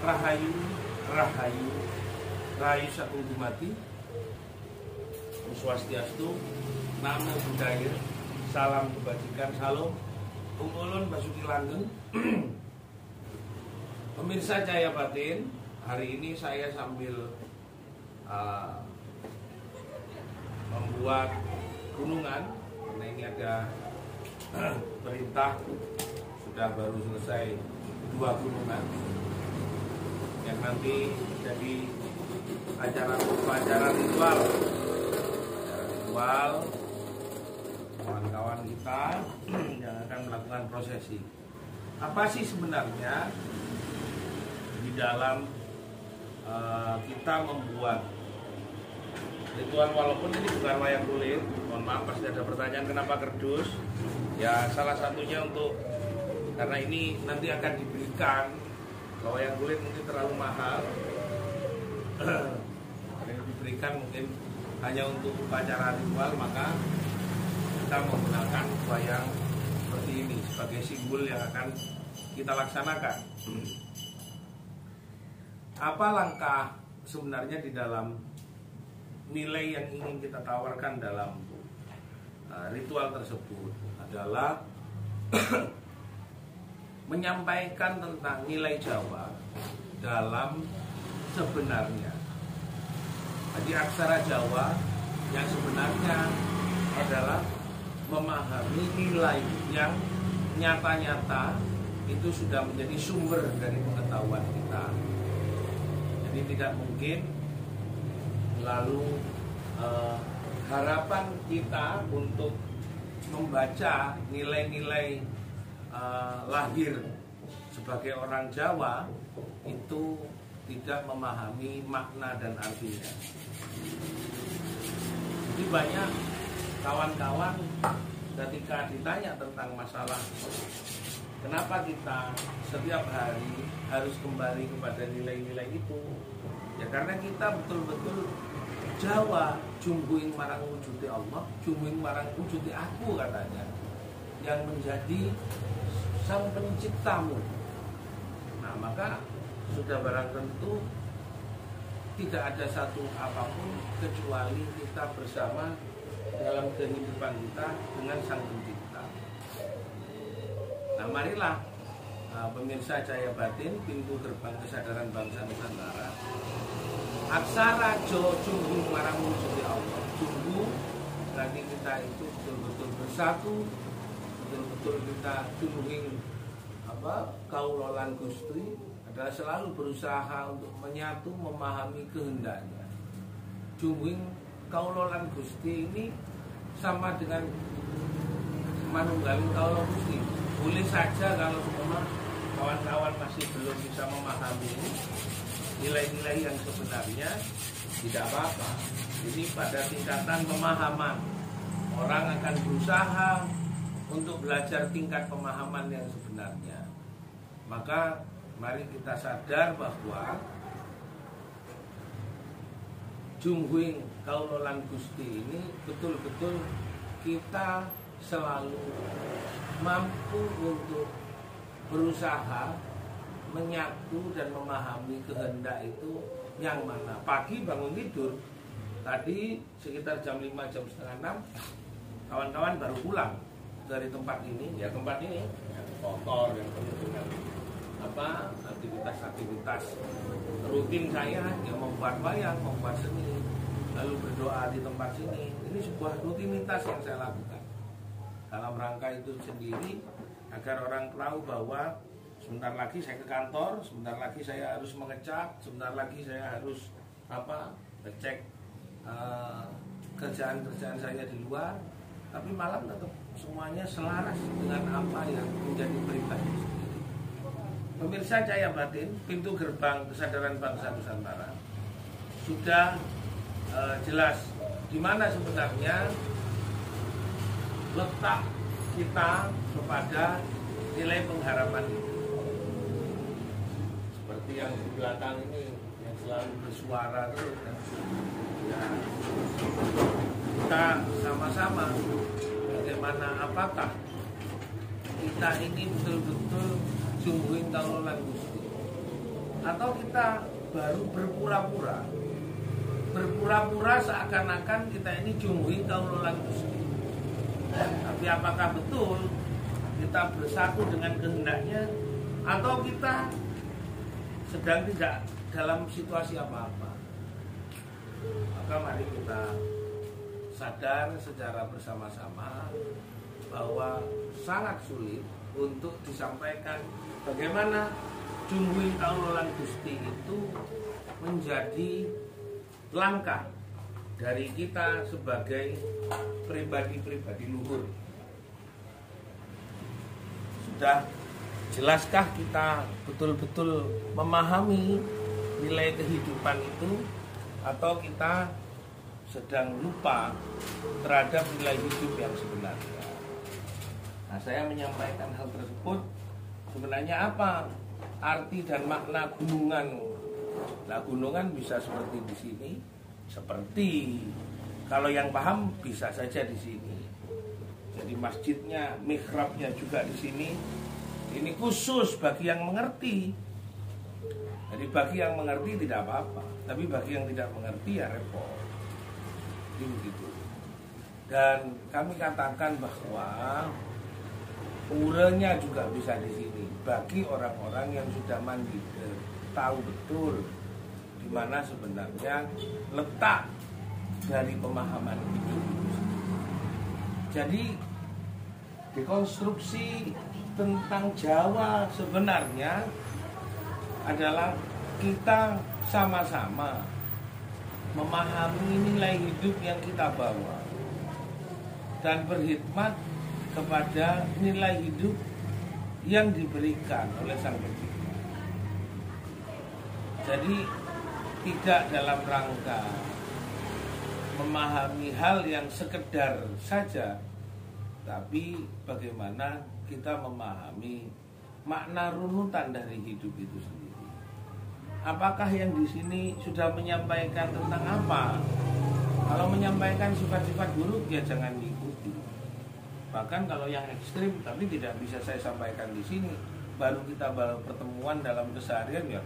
Rahayu, Rahayu, Rahayu Sagung Dumadi, Swastiastu, Namo Buddhaya, Salam Kebajikan, Salam, Ulun Basuki Langgeng. Pemirsa Cahaya Batin, hari ini saya sambil membuat gunungan, karena ini ada perintah sudah baru selesai 2 gunungan yang nanti jadi acara ritual kawan-kawan kita yang akan melakukan prosesi. Apa sih sebenarnya di dalam kita membuat ritual, walaupun ini bukan wayang kulit? Mohon maaf pasti ada pertanyaan kenapa kerdus. Ya salah satunya untuk karena ini nanti akan diberikan. Kalau wayang kulit mungkin terlalu mahal, yang diberikan mungkin hanya untuk upacara ritual, maka kita menggunakan wayang seperti ini sebagai simbol yang akan kita laksanakan. Apa langkah sebenarnya di dalam nilai yang ingin kita tawarkan dalam ritual tersebut adalah menyampaikan tentang nilai Jawa dalam sebenarnya. Jadi aksara Jawa yang sebenarnya adalah memahami nilai yang nyata-nyata itu sudah menjadi sumber dari pengetahuan kita. Jadi tidak mungkin lalu harapan kita untuk membaca nilai-nilai lahir sebagai orang Jawa itu tidak memahami makna dan artinya. Jadi banyak kawan-kawan ketika ditanya tentang masalah kenapa kita setiap hari harus kembali kepada nilai-nilai itu, ya karena kita betul-betul Jawa, jumbuing marang wujudi Allah, jumbuing marang wujudi aku katanya, yang menjadi sang penciptamu. Nah maka sudah barang tentu tidak ada satu apapun kecuali kita bersama dalam kehidupan kita dengan sang pencipta. Nah marilah pemirsa Cahaya Batin, pintu gerbang kesadaran bangsa Nusantara, aksara Jo jumbuing marang wujudi Allah. Jumbu berarti kita itu betul-betul bersatu, betul-betul kita jumbuing kaulo lan Gusti adalah selalu berusaha untuk menyatu, memahami kehendaknya. Jumbuing kaulo lan Gusti ini sama dengan manunggaling kaulo Gusti. Boleh saja kalau semua kawan-kawan masih belum bisa memahami nilai-nilai yang sebenarnya, tidak apa-apa. Ini pada tingkatan pemahaman. Orang akan berusaha untuk belajar tingkat pemahaman yang sebenarnya. Maka mari kita sadar bahwa jumbuing kaulo lan Gusti ini betul-betul kita selalu mampu untuk berusaha menyatu dan memahami kehendak itu yang mana. Pagi bangun tidur tadi sekitar jam 5, jam setengah 6 kawan-kawan baru pulang dari tempat ini, ya tempat ini yang kotor, yang penuh dengan aktivitas rutin saya, yang membuat wayang, membuat seni, lalu berdoa di tempat sini. Ini sebuah rutinitas yang saya lakukan dalam rangka itu sendiri, agar orang tahu bahwa sebentar lagi saya ke kantor, sebentar lagi saya harus mengecat, sebentar lagi saya harus ngecek kerjaan-kerjaan saya di luar, tapi malam tetap semuanya selaras dengan apa yang menjadi perintah itu sendiri. Pemirsa Cahaya Batin, pintu gerbang kesadaran bangsa Nusantara sudah jelas di mana sebenarnya letak kita kepada nilai pengharapan itu. Seperti yang di belakang ini yang selalu bersuara terus kan? Ya, kita sama-sama bagaimana, apakah kita ini betul-betul jumbuing kaulo lan Gusti. atau kita baru berpura-pura seakan-akan kita ini jumuhi kaulan Gusti. Tapi apakah betul kita bersatu dengan kehendaknya, atau kita sedang tidak dalam situasi apa-apa? Maka mari kita sadar secara bersama-sama bahwa sangat sulit untuk disampaikan bagaimana jumuhi kaulan Gusti itu menjadi langkah dari kita sebagai pribadi-pribadi luhur. Sudah jelaskah kita betul-betul memahami nilai kehidupan itu, atau kita sedang lupa terhadap nilai hidup yang sebenarnya? Nah, saya menyampaikan hal tersebut, sebenarnya apa arti dan makna gunungan? Nah, gunungan bisa seperti di sini, seperti kalau yang paham bisa saja di sini. Jadi masjidnya, mihrabnya juga di sini. Ini khusus bagi yang mengerti. Jadi bagi yang mengerti tidak apa-apa, tapi bagi yang tidak mengerti ya repot. Jadi begitu. Dan kami katakan bahwa puranya juga bisa di sini bagi orang-orang yang sudah mandiri, tahu betul di mana sebenarnya letak dari pemahaman hidup itu. Jadi dekonstruksi tentang Jawa sebenarnya adalah kita sama-sama memahami nilai hidup yang kita bawa dan berkhidmat kepada nilai hidup yang diberikan oleh Sang Pencipta. Jadi tidak dalam rangka memahami hal yang sekedar saja, tapi bagaimana kita memahami makna runutan dari hidup itu sendiri. Apakah yang di sini sudah menyampaikan tentang apa? Kalau menyampaikan sifat-sifat buruk ya jangan diikuti. Bahkan kalau yang ekstrim tapi tidak bisa saya sampaikan di sini, baru kita pertemuan dalam keseharian ya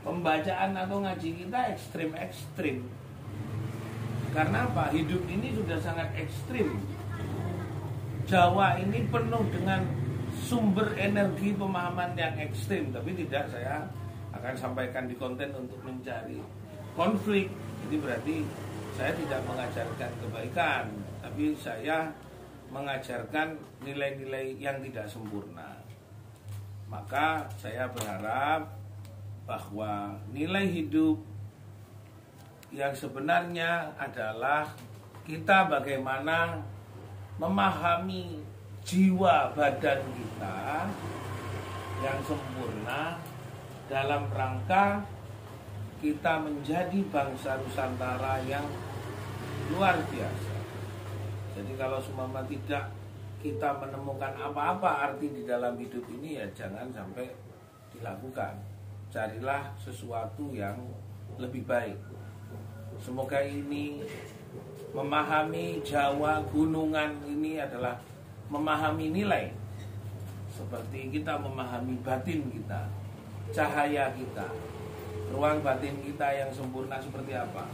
pembacaan atau ngaji kita ekstrim-ekstrim. Karena apa? Hidup ini sudah sangat ekstrim. Jawa ini penuh dengan sumber energi pemahaman yang ekstrim, tapi tidak saya akan sampaikan di konten untuk mencari konflik. Ini berarti saya tidak mengajarkan kebaikan, tapi saya mengajarkan nilai-nilai yang tidak sempurna. Maka saya berharap bahwa nilai hidup yang sebenarnya adalah kita bagaimana memahami jiwa badan kita yang sempurna dalam rangka kita menjadi bangsa Nusantara yang luar biasa. Jadi kalau seumpama tidak kita menemukan apa-apa arti di dalam hidup ini, ya jangan sampai dilakukan. Carilah sesuatu yang lebih baik. Semoga ini memahami Jawa gunungan ini adalah memahami nilai, seperti kita memahami batin kita, cahaya kita, ruang batin kita yang sempurna seperti apa,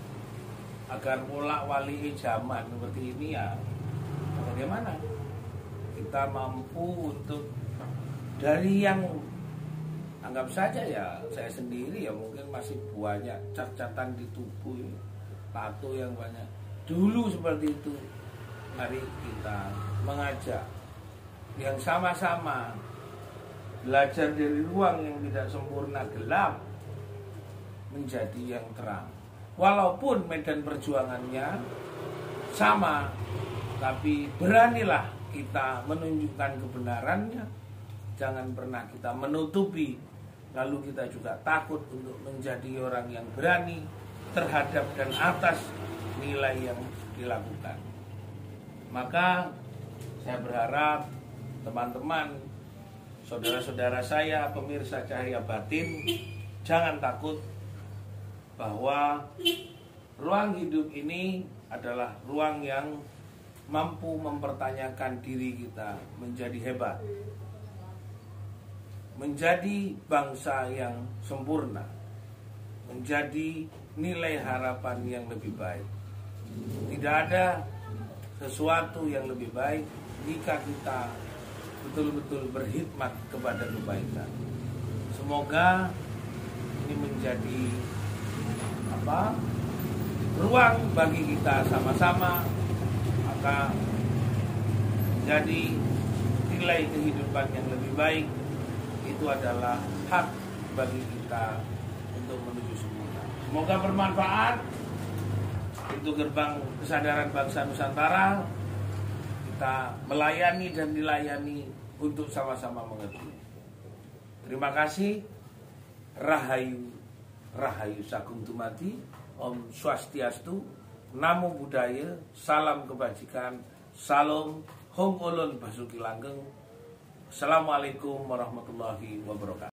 agar pola wali zaman seperti ini ya bagaimana kita mampu untuk dari yang anggap saja ya saya sendiri ya mungkin masih banyak cat-catan di tubuh ini, tato yang banyak dulu seperti itu. Mari kita mengajak yang sama-sama belajar dari ruang yang tidak sempurna gelap menjadi yang terang. Walaupun medan perjuangannya sama, tapi beranilah kita menunjukkan kebenarannya. Jangan pernah kita menutupi, lalu kita juga takut untuk menjadi orang yang berani terhadap dan atas nilai yang dilakukan. Maka saya berharap teman-teman, saudara-saudara saya, pemirsa Cahaya Batin, jangan takut bahwa ruang hidup ini adalah ruang yang mampu mempertanyakan diri kita menjadi hebat. menjadi bangsa yang sempurna, menjadi nilai harapan yang lebih baik. Tidak ada sesuatu yang lebih baik jika kita betul-betul berkhidmat kepada kebaikan. Semoga ini menjadi ruang bagi kita sama-sama, maka menjadi nilai kehidupan yang lebih baik. Itu adalah hak bagi kita untuk menuju sempurna. Semoga bermanfaat. Itu gerbang kesadaran bangsa Nusantara. Kita melayani dan dilayani untuk sama-sama mengerti. Terima kasih. Rahayu, Rahayu Sagung Dumadi. Om Swastiastu. Namo Buddhaya. Salam kebajikan. Salam Hong Ulun Basuki Langgeng. Assalamualaikum warahmatullahi wabarakatuh.